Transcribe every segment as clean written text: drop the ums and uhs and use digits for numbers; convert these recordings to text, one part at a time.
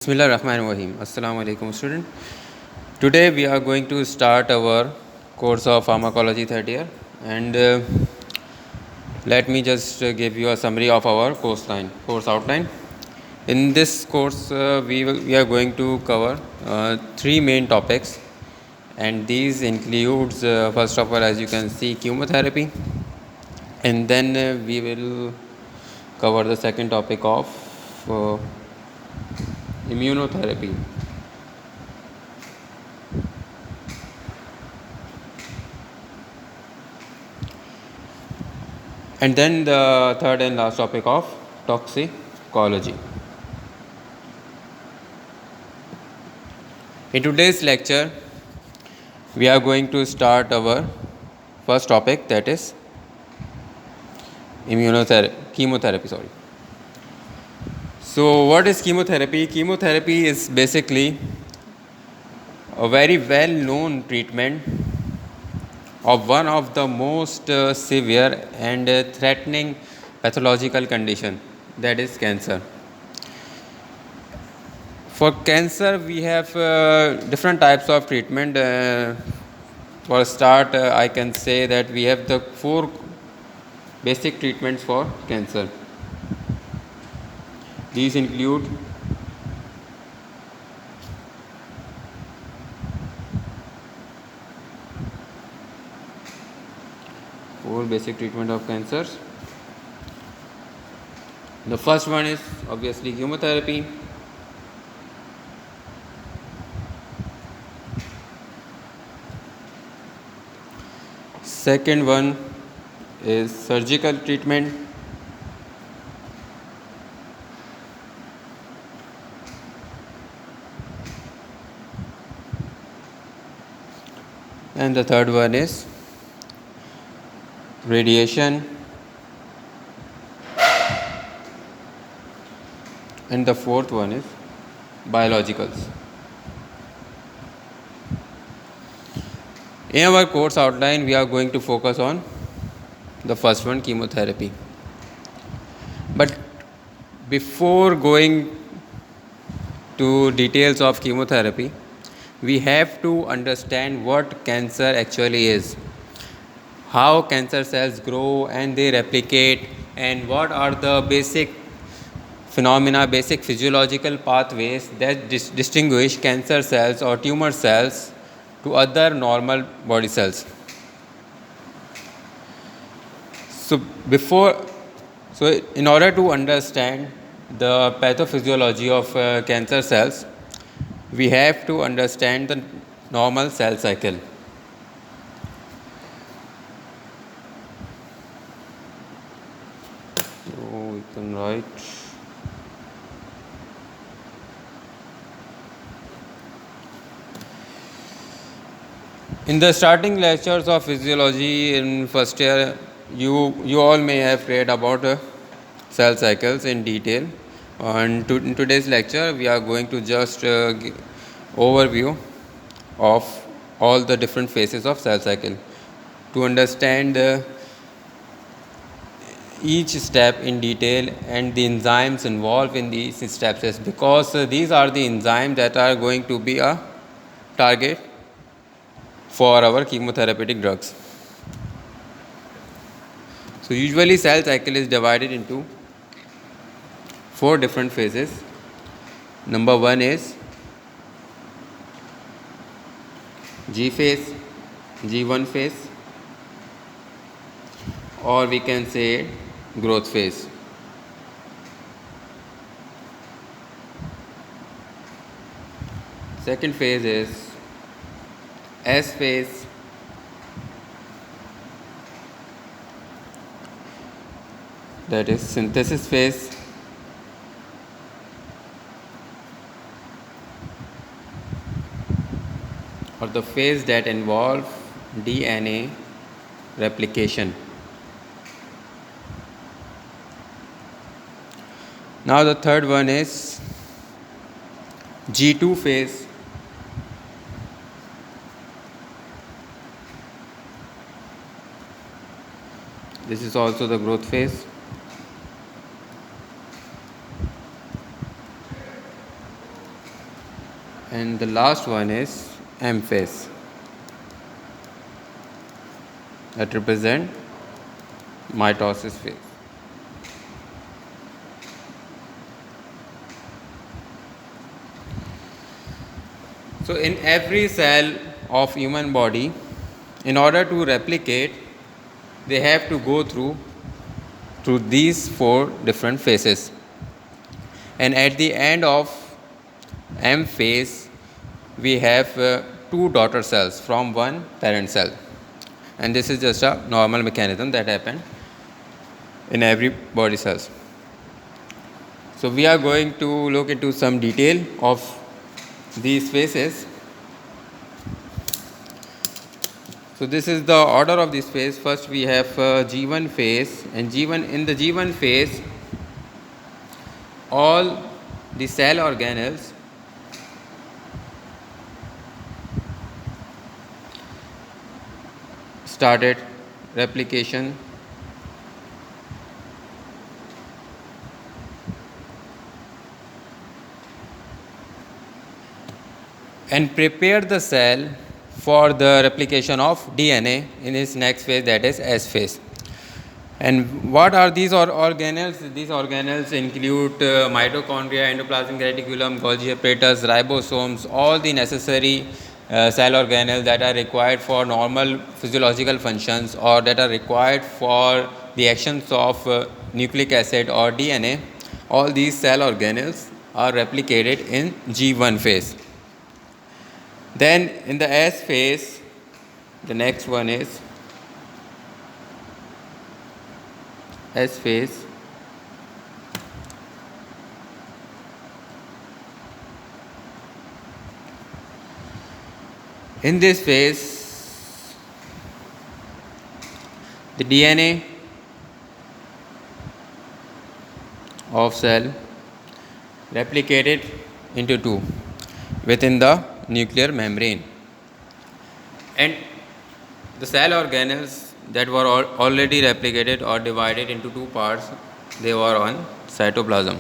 Bismillah Rahman Rahim. Assalamu alaikum student. Today we are going to start our course of pharmacology third year, and let me just give you a summary of our course outline. In this course we are going to cover three main topics, and these includes first of all, as you can see, chemotherapy, and then we will cover the second topic of uh, immunotherapy. And then the third and last topic of toxicology. In today's lecture, we are going to start our first topic, that is chemotherapy. So, what is chemotherapy? Chemotherapy is basically a very well known treatment of one of the most severe and threatening pathological condition, that is cancer. For cancer, we have different types of treatment. For a start, I can say that we have the four basic treatments for cancer. These include four basic treatment of cancers. The first one is obviously chemotherapy. Second one is surgical treatment. And the third one is radiation. And the fourth one is biologicals. In our course outline, we are going to focus on the first one, chemotherapy. But before going to details of chemotherapy, we have to understand what cancer actually is, how cancer cells grow and they replicate, and what are the basic phenomena, basic physiological pathways that distinguish cancer cells or tumor cells to other normal body cells. So in order to understand the pathophysiology of cancer cells, we have to understand the normal cell cycle. So we can write. In the starting lectures of physiology in first year, you all may have read about cell cycles in detail. And in today's lecture, we are going to just give overview of all the different phases of cell cycle to understand each step in detail and the enzymes involved in these steps, because these are the enzymes that are going to be a target for our chemotherapeutic drugs. So usually cell cycle is divided into four different phases. Number one is G phase, G1 phase, or we can say growth phase. Second phase is S phase, that is synthesis phase. Or the phase that involve DNA replication. Now the third one is G2 phase. This is also the growth phase. And the last one is M phase, that represent mitosis phase. So in every cell of human body, in order to replicate, they have to go through these 4 different phases. And at the end of M phase, we have 2 daughter cells from one parent cell. And this is just a normal mechanism that happens in every body cells. So we are going to look into some detail of these phases. So this is the order of this phase. First we have G1 phase, and in the G1 phase, all the cell organelles started replication and prepare the cell for the replication of DNA in its next phase, that is S phase. And what are these organelles? These organelles include mitochondria, endoplasmic reticulum, Golgi apparatus, ribosomes, all the necessary cell organelles that are required for normal physiological functions or that are required for the actions of nucleic acid or DNA. All these cell organelles are replicated in G1 phase. Then in the S phase, the next one is S phase. In this phase, the DNA of cell replicated into 2 within the nuclear membrane, and the cell organelles that were already replicated or divided into 2 parts, they were on cytoplasm.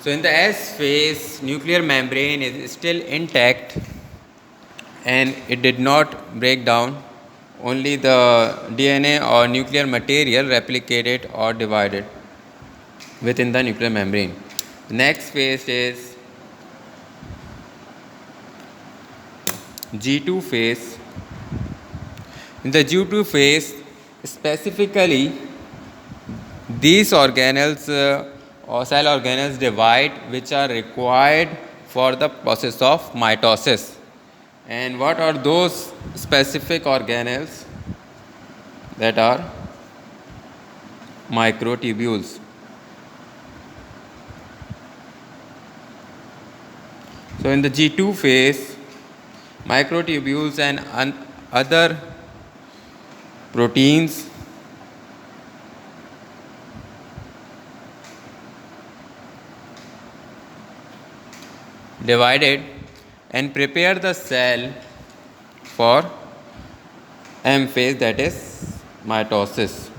So in the S phase, nuclear membrane is still intact and it did not break down. Only the DNA or nuclear material replicated or divided within the nuclear membrane. The next phase is G2 phase. In the G2 phase, specifically, these organelles or cell organelles divide, which are required for the process of mitosis. And what are those specific organelles? That are microtubules. So in the G2 phase, microtubules and other proteins divided and prepare the cell for M phase, that is mitosis.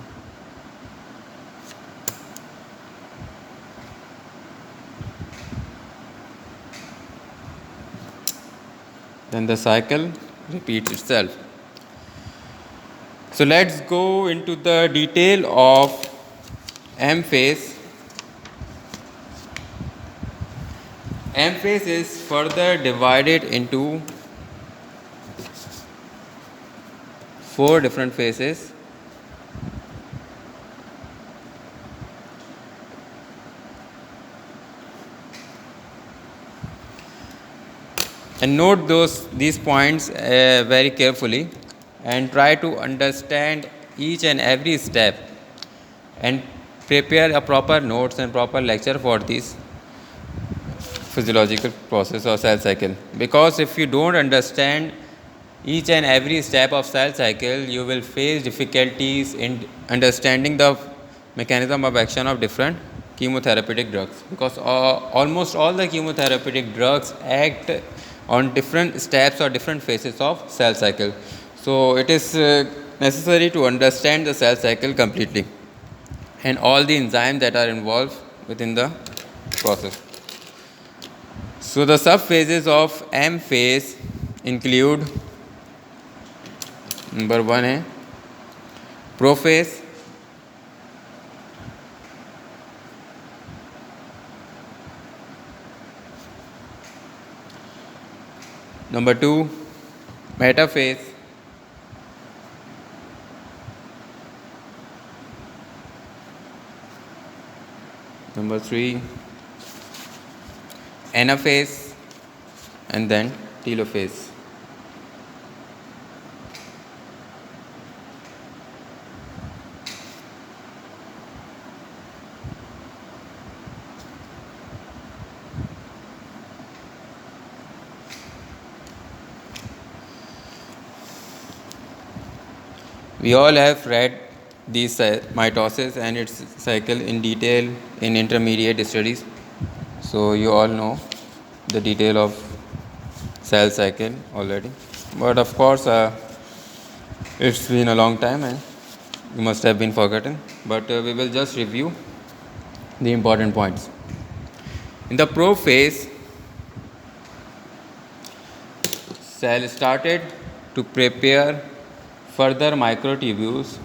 Then the cycle repeats itself. So let's go into the detail of M phase. M phase is further divided into 4 different phases. And note these points very carefully and try to understand each and every step and prepare a proper notes and proper lecture for this physiological process or cell cycle. Because if you don't understand each and every step of cell cycle, you will face difficulties in understanding the mechanism of action of different chemotherapeutic drugs, because almost all the chemotherapeutic drugs act on different steps or different phases of cell cycle. So it is necessary to understand the cell cycle completely and all the enzymes that are involved within the process. So the subphases of M phase include, number one है prophase, number two metaphase, number three anaphase, and then telophase. We all have read these mitosis and its cycle in detail in intermediate studies. So you all know the detail of cell cycle already. But of course, it's been a long time and you must have been forgotten. But we will just review the important points. In the prophase, cell started to prepare further microtubules.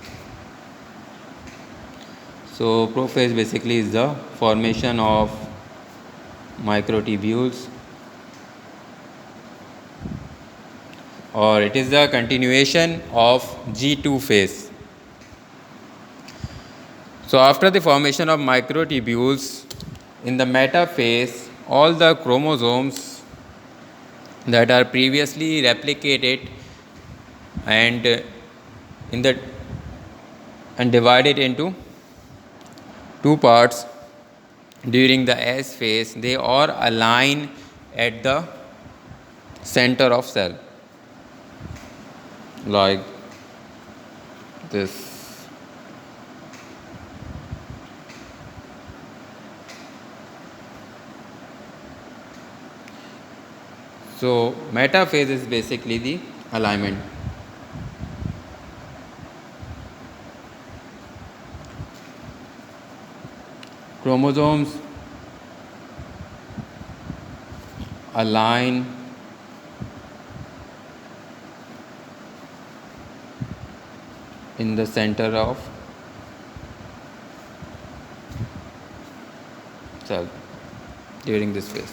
So prophase basically is the formation of microtubules, or it is the continuation of G2 phase. So after the formation of microtubules in the metaphase, all the chromosomes that are previously replicated and divided into two parts during the S phase, they all align at the center of cell, like this. So metaphase is basically the alignment. Chromosomes align in the center of cell during this phase.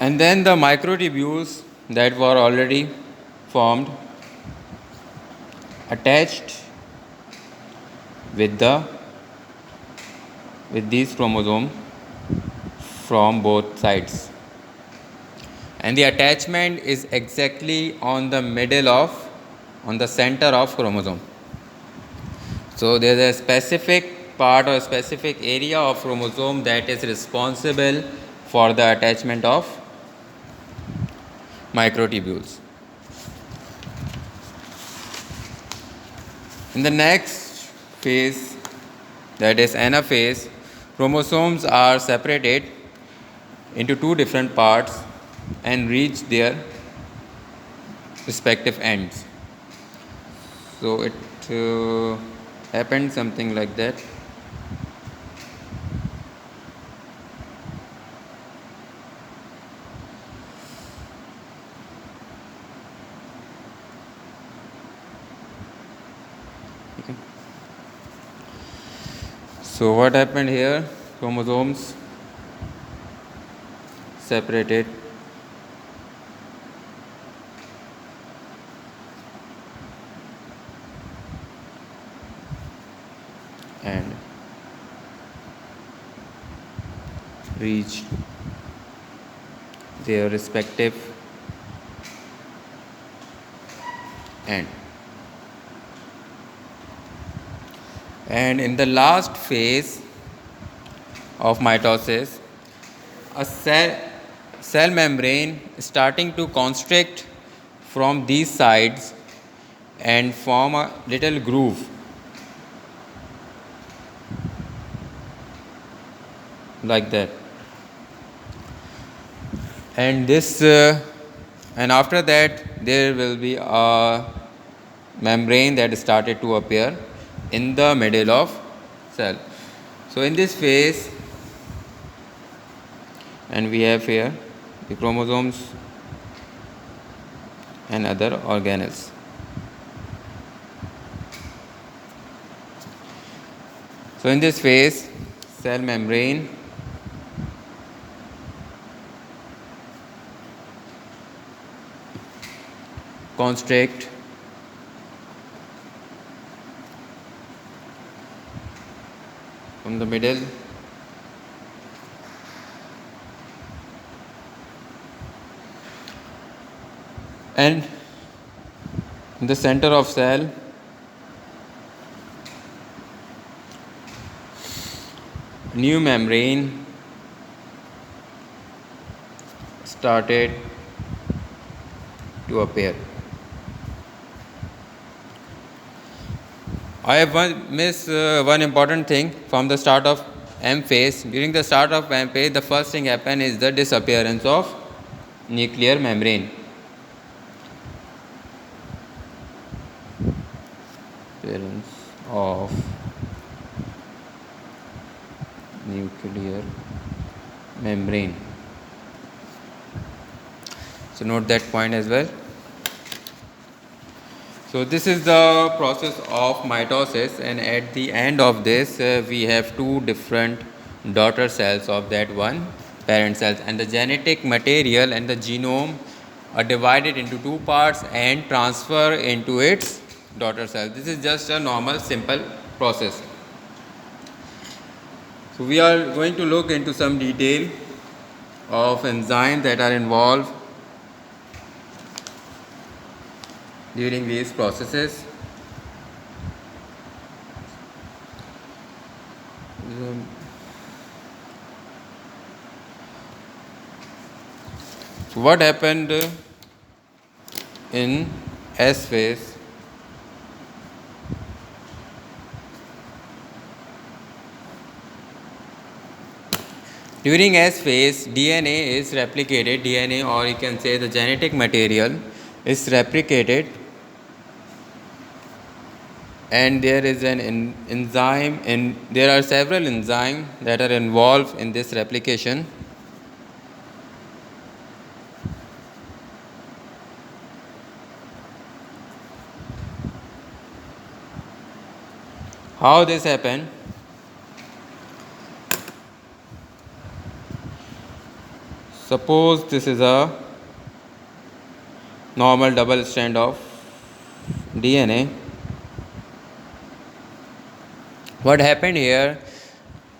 And then the microtubules that were already formed attached with these chromosomes from both sides, and the attachment is exactly on the center of chromosome. So there is a specific part or specific area of chromosome that is responsible for the attachment of microtubules. In the next phase, that is anaphase, chromosomes are separated into two different parts and reach their respective ends. So it happened something like that. So what happened here? Chromosomes separated and reached their respective end. And in the last phase of mitosis, a cell membrane starting to constrict from these sides and form a little groove like that. And and after that there will be a membrane that started to appear in the middle of cell. So in this phase, and we have here the chromosomes and other organelles. So in this phase, cell membrane constrict from the middle and in the center of cell new membrane started to appear. I have missed one important thing from the start of M phase. During the start of M phase, the first thing happen is the disappearance of nuclear membrane. Appearance of nuclear membrane. So note that point as well. So this is the process of mitosis, and at the end of this we have two different daughter cells of that one parent cells, and the genetic material and the genome are divided into two parts and transfer into its daughter cells. This is just a normal simple process. So we are going to look into some detail of enzymes that are involved during these processes. So what happened in S phase? During S phase, DNA is replicated, DNA, or you can say the genetic material is replicated, and there is an enzyme, and there are several enzymes that are involved in this replication. How this happen? Suppose this is a normal double strand of DNA. What happened here?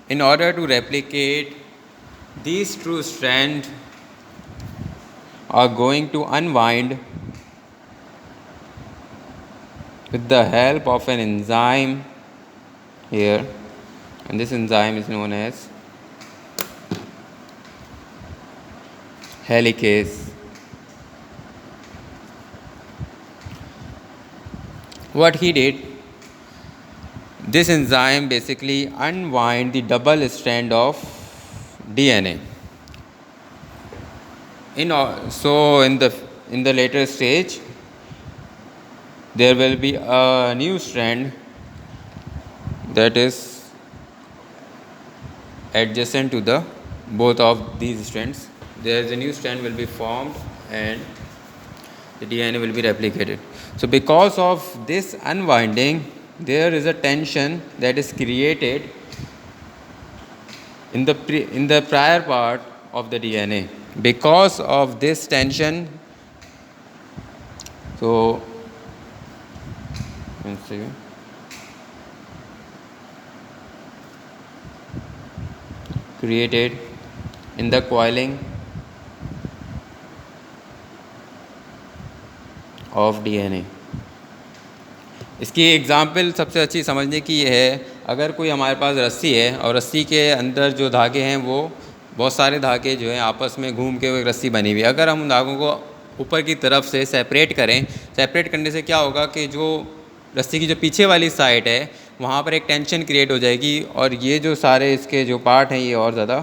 In order to replicate, these two strands are going to unwind with the help of an enzyme here, and this enzyme is known as helicase. What he did, this enzyme basically unwind the double strand of DNA. So in the later stage, there will be a new strand that is adjacent to the both of these strands. There is a new strand will be formed and the DNA will be replicated. So because of this unwinding, there is a tension that is created in the prior part of the DNA. Because of this tension, so let's see. Created in the coiling of DNA. इसकी example सबसे अच्छी समझने की ये है, अगर कोई हमारे पास रस्सी है और रस्सी के अंदर जो धागे हैं वो बहुत सारे धागे जो हैं आपस में घूम के वो एक रस्सी बनी हुई है। अगर हम उन धागों को ऊपर की तरफ से सेपरेट करें, सेपरेट करने से क्या होगा कि जो रस्सी की जो पीछे वाली साइड है वहाँ पर एक टेंशन क्रिएट हो जाएगी और ये जो सारे इसके जो पार्ट हैं ये और ज़्यादा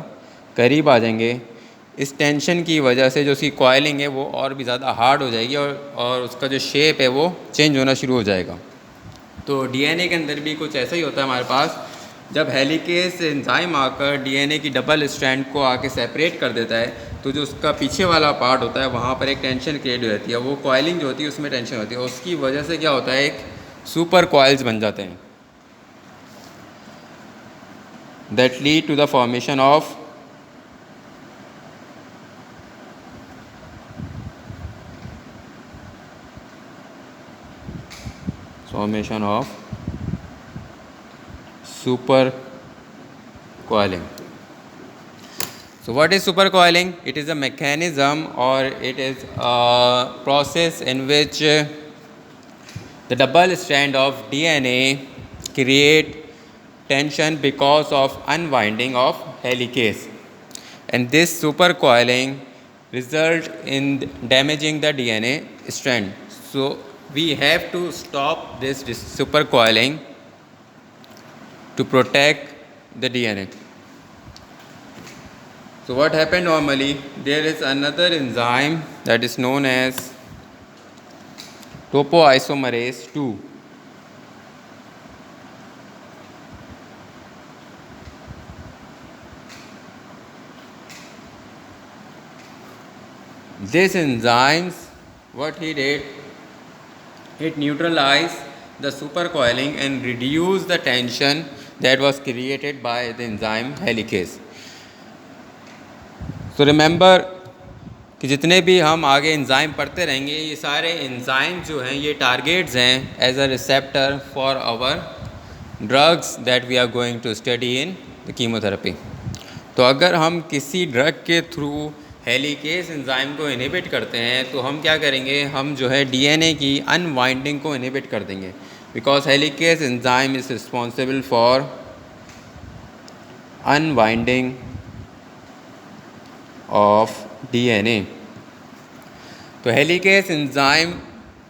करीब आ जाएंगे। इस टेंशन की वजह से जो उसकी कॉइलिंग है वो और भी ज़्यादा हार्ड हो जाएगी और उसका जो शेप है वो चेंज होना शुरू हो जाएगा। तो डीएनए के अंदर भी कुछ ऐसा ही होता है हमारे पास जब हेलिकेस एंजाइम आकर डीएनए की डबल स्ट्रैंड को आके सेपरेट कर देता है, तो जो उसका पीछे वाला पार्ट होता है वहाँ पर एक टेंशन क्रिएट हो जाती है, वो कॉइलिंग जो होती है उसमें टेंशन होती है, उसकी वजह से क्या होता है, एक सुपर कॉइल्स बन जाते हैं that lead to the formation of super coiling. So what is supercoiling? It is a mechanism, or it is a process in which the double strand of DNA create tension because of unwinding of helicase, and this supercoiling result in damaging the DNA strand. So we have to stop this supercoiling to protect the DNA. So what happened normally, there is another enzyme that is known as topoisomerase 2. This enzyme, what he did, it neutralized the supercoiling and reduced the tension that was created by the enzyme helicase. So remember कि जितने भी हम आगे enzyme पढ़ते रहेंगे, ये सारे enzyme जो हैं ये टारगेट्स हैं as a receptor for our drugs that we are going to study in the chemotherapy. तो अगर हम किसी ड्रग के थ्रू हेलिकेस एंजाइम को इनहिबिट करते हैं तो हम क्या करेंगे, हम जो है डीएनए की अनवाइंडिंग को इनहिबिट कर देंगे, because helicase enzyme is responsible for unwinding of DNA. तो हेलिकेस एंजाइम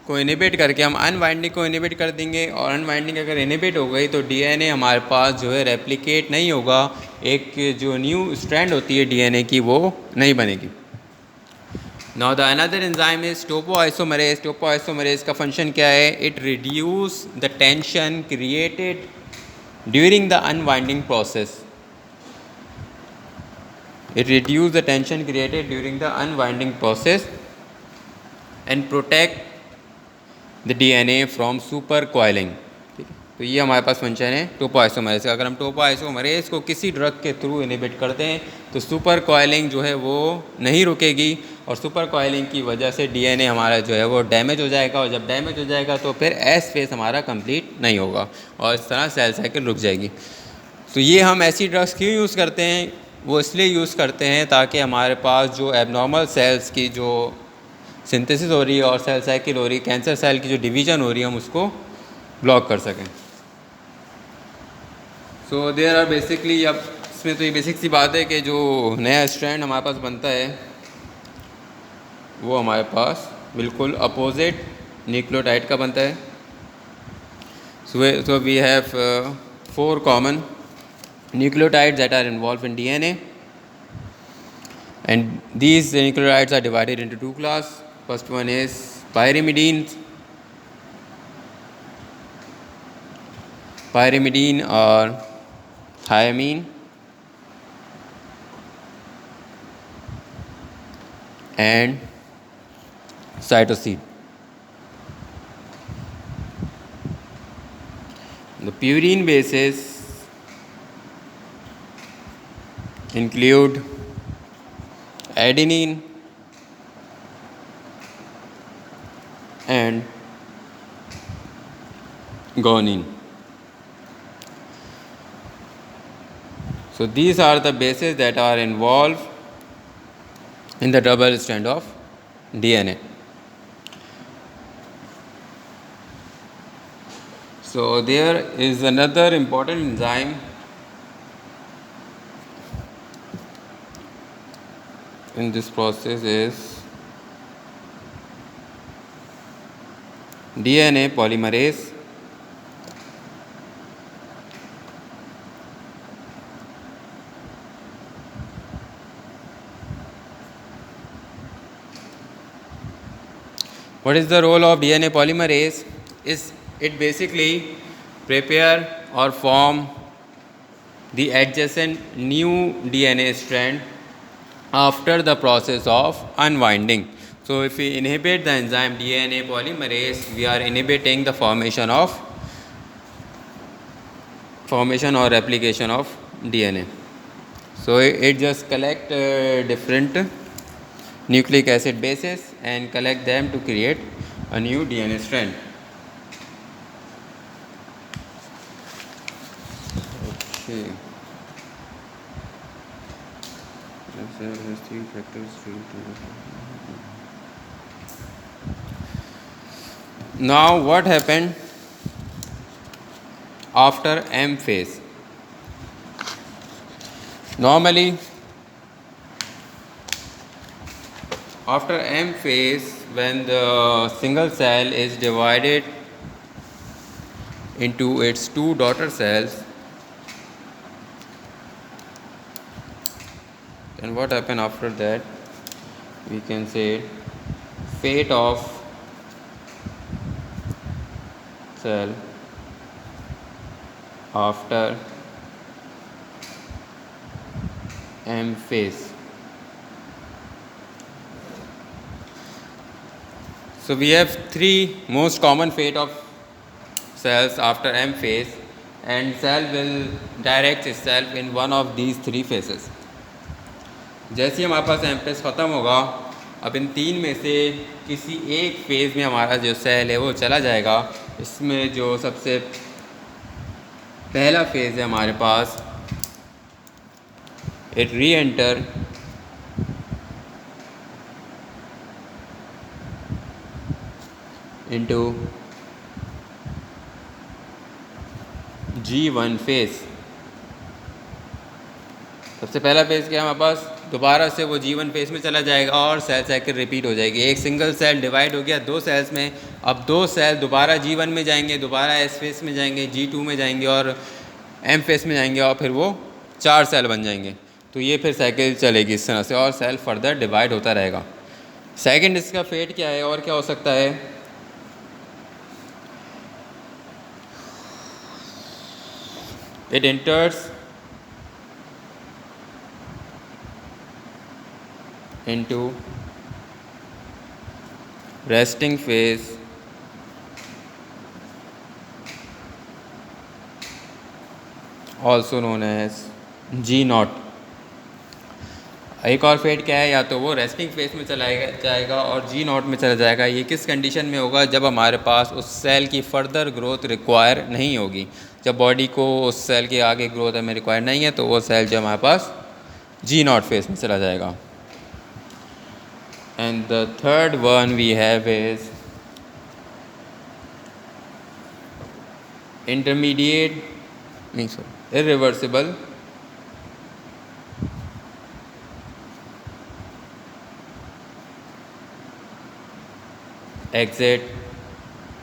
को इनहिबिट करके हम अनवाइंडिंग को इनहिबिट कर देंगे, और अनवाइंडिंग अगर इनहिबिट हो गई तो डीएनए हमारे पास जो है रेप्लिकेट नहीं होगा, एक जो न्यू स्ट्रैंड होती है डीएनए की वो नहीं बनेगी. Now the another enzyme is topoisomerase. Topoisomerase का फंक्शन क्या है, it reduce the tension created during the unwinding process. It reduces the tension created during the unwinding process and protect the DNA from supercoiling. ठीक है, तो ये हमारे पास function है topoisomerase. अगर हम टोपोआइसोमरेज को किसी ड्रग के थ्रू इनहिबिट करते हैं तो सुपर कॉइलिंग जो है वो नहीं रुकेगी, और सुपर कॉइलिंग की वजह से डीएनए हमारा जो है वो डैमेज हो जाएगा, और जब डैमेज हो जाएगा तो फिर एस फेस हमारा कंप्लीट नहीं होगा और इस तरह सेल साइकिल रुक जाएगी. तो ये हम ऐसी ड्रग्स क्यों यूज़ करते हैं, वो इसलिए यूज़ करते हैं ताकि हमारे पास जो एबनॉर्मल सेल्स की जो सिंथेसिस हो रही है और सेल साइकिल हो रही है, कैंसर सेल की जो डिवीज़न हो रही है, हम उसको ब्लॉक कर सकें. सो देयर आर बेसिकली, अब इसमें तो ये बेसिक सी बात है कि जो नया स्ट्रैंड हमारे पास बनता है वो हमारे पास बिल्कुल अपोजिट न्यूक्लियोटाइड का बनता है. So we have 4 common nucleotides that are involved in DNA, and these nucleotides are divided into 2 classes. First one is pyrimidines. Pyrimidine or thiamine and cytosine. The purine bases include adenine and guanine. So these are the bases that are involved in the double strand of DNA. So there is another important enzyme in this process is DNA polymerase. What is the role of DNA polymerase? Is it basically prepare or form the adjacent new DNA strand after the process of unwinding. So if we inhibit the enzyme DNA polymerase, we are inhibiting the formation or replication of DNA. So it just collect different nucleic acid bases and collect them to create a new DNA strand. Okay. Now what happened after M phase? Normally after M phase, when the single cell is divided into its two daughter cells, then what happened after that? We can say fate of cell after M phase. So we have three most common fate of cells after M phase, and cell will direct itself in one of these three phases. जैसे ही हमारे पास M phase ख़त्म होगा, अब इन तीन में से किसी एक फेज़ में हमारा जो सेल है वो चला जाएगा. इसमें जो सबसे पहला फेज़ है हमारे पास, it reenter into G1 phase. सबसे पहला फेज़ क्या है हमारे पास, दोबारा से वो G1 फेज़ में चला जाएगा और सेल साइकिल रिपीट हो जाएगी. एक सिंगल सेल डिवाइड हो गया दो सेल्स में, अब दो सेल दोबारा G1 में जाएंगे, दोबारा S फेज़ में जाएंगे, G2 में जाएंगे और M फेज़ में जाएंगे और फिर वो चार सेल बन जाएंगे. तो ये फिर साइकिल चलेगी इस तरह से और सेल फर्दर डिवाइड होता रहेगा. सेकेंड इसका फेट क्या है और क्या हो सकता है, it enters into resting phase also known as G not. एक और फेट क्या है, या तो वो रेस्टिंग फेज में चला जाएगा और G नॉट में चला जाएगा. ये किस कंडीशन में होगा, जब हमारे पास उस सेल की फर्दर ग्रोथ रिक्वायर नहीं होगी. जब बॉडी को उस सेल के आगे ग्रोथ में रिक्वायर नहीं है तो वो सेल जो हमारे पास G नॉट फेज में चला जाएगा. And the third one we have is intermediate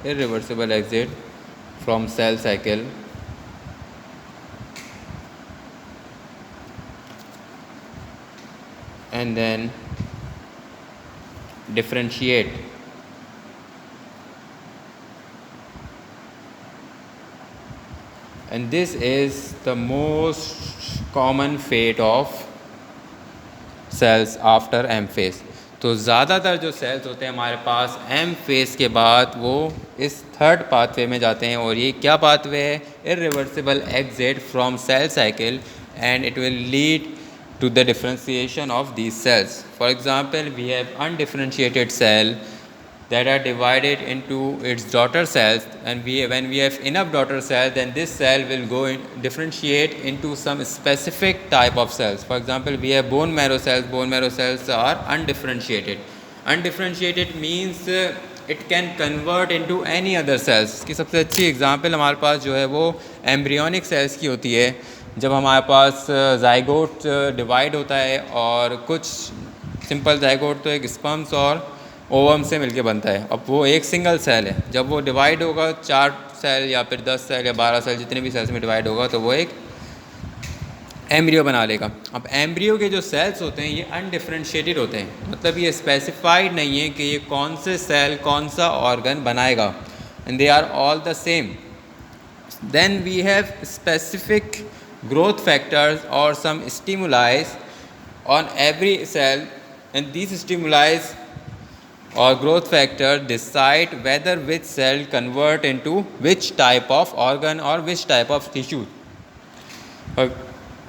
irreversible exit from cell cycle and then differentiate. And this is the most common fate of cells after M phase. तो ज़्यादातर जो sales होते हैं हमारे पास M phase के बाद वो इस थर्ड पाथवे में जाते हैं. और ये क्या पाथवे है, irreversible exit from cell cycle and it will lead to the differentiation of these cells. For example, we have undifferentiated cell that are divided into its daughter cells, and when we have enough daughter cells, then this cell will go differentiate into some specific type of cells. For example, we have bone marrow cells. Bone marrow cells are undifferentiated. Undifferentiated means it can convert into any other cells. इसकी सबसे अच्छी example हमारे पास जो है वो embryonic sales की होती है. जब हमारे पास जाइगोट डिवाइड होता है और कुछ सिंपल जाइगोट तो एक स्पर्म्स और ओवम से मिलके बनता है. अब वो एक सिंगल सेल है, जब वो डिवाइड होगा 4 सेल या फिर 10 सेल या 12 सेल जितने भी सेल्स में डिवाइड होगा तो वो एक एम्ब्रियो बना लेगा. अब एम्ब्रियो के जो सेल्स होते हैं ये अनडिफरेंशिएटेड होते हैं, मतलब ये स्पेसिफाइड नहीं है कि ये कौन से सेल कौन सा ऑर्गन बनाएगा, and they are all the same. Then we have specific growth factors or some stimuli on every cell, and these stimuli or growth factor decide whether which cell convert into which type of organ or which type of tissue.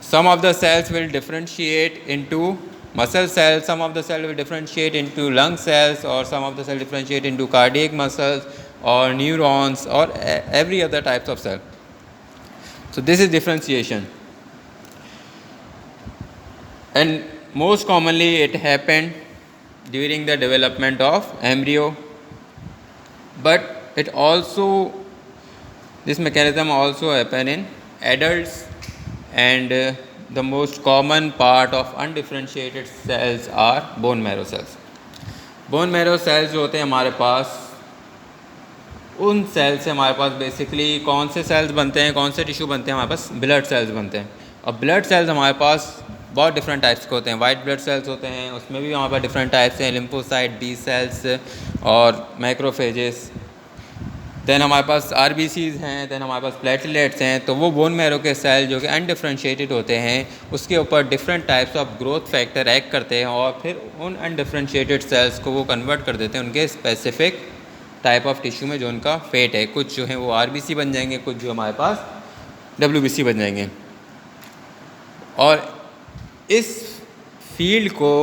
Some of the cells will differentiate into muscle cells, some of the cells will differentiate into lung cells, or some of the cells differentiate into cardiac muscles or neurons or every other types of cell. So this is differentiation, and most commonly it happened during the development of embryo, but it also, this mechanism also happen in adults, and the most common part of undifferentiated cells are bone marrow cells. Bone marrow cells जो होते हैं हमारे पास, उन cell से हमारे पास basically कौन से sales बनते हैं, कौन से टिश्यू बनते हैं, हमारे पास ब्लड सेल्स बनते हैं. और ब्लड सेल्स हमारे पास बहुत डिफरेंट टाइप्स के होते हैं. वाइट ब्लड सेल्स होते हैं, उसमें भी हमारे पास डिफरेंट टाइप्स हैं, लिम्फोसाइट, बी सेल्स और मैक्रोफेजेस. देन हमारे पास आरबीसीज हैं, देन हमारे पास प्लेटलेट्स हैं. तो वो बोन मैरो के सेल जो कि अनडिफ्रेंशिएटेड होते हैं, उसके ऊपर different types of growth factor act करते हैं और फिर उन अनडिफ्रेंशिएटेड सेल्स को वो कन्वर्ट कर देते हैं उनके स्पेसिफिक टाइप ऑफ टिश्यू में जो उनका फेट है. कुछ जो है वो आरबीसी बन जाएंगे, कुछ जो हमारे पास डब्ल्यूबीसी बन जाएंगे. और इस फील्ड को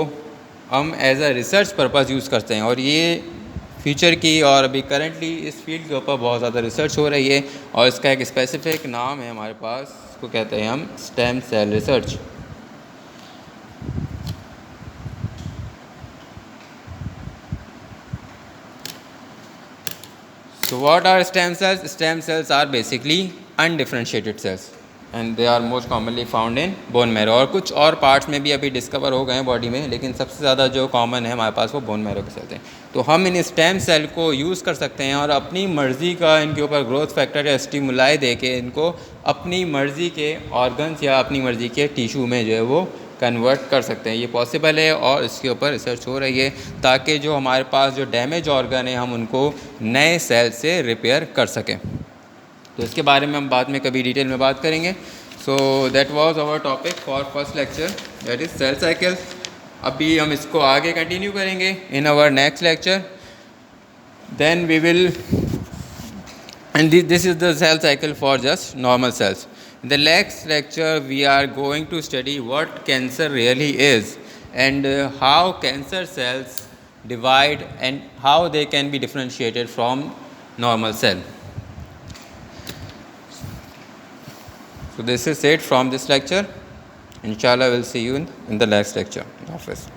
हम as a research purpose use करते हैं, और ये फ्यूचर की और अभी करेंटली इस फील्ड के ऊपर बहुत ज़्यादा रिसर्च हो रही है. और इसका एक स्पेसिफिक नाम है हमारे पास, इसको कहते हैं हम stem cell research. So what are stem cells? Stem cells are basically undifferentiated cells and they are most commonly found in bone marrow. और कुछ और पार्ट्स में भी अभी डिस्कवर हो गए हैं बॉडी में, लेकिन सबसे ज़्यादा जो कॉमन है हमारे पास वो बोन मैरो के सेल्स हैं. तो हम इन स्टेम सेल को यूज़ कर सकते हैं और अपनी मर्ज़ी का इनके ऊपर ग्रोथ फैक्टर या स्टिमुलाई दे के इनको अपनी मर्ज़ी के ऑर्गन्स या अपनी मर्ज़ी के टिश्यू में जो है वो कन्वर्ट कर सकते हैं. ये पॉसिबल है और इसके ऊपर रिसर्च हो रही है ताकि जो हमारे पास जो डैमेज ऑर्गन है हम उनको नए सेल से रिपेयर कर सकें. तो इसके बारे में हम बाद में कभी डिटेल में बात करेंगे. So that was our topic for first lecture, that is cell cycle. अभी हम इसको आगे कंटिन्यू करेंगे in our next lecture. Then we will, and this is the cell cycle for just normal cells. In the next lecture, we are going to study what cancer really is and how cancer cells divide and how they can be differentiated from normal cell. So this is it from this lecture. Inshallah, we'll see you in the next lecture. Hafiz.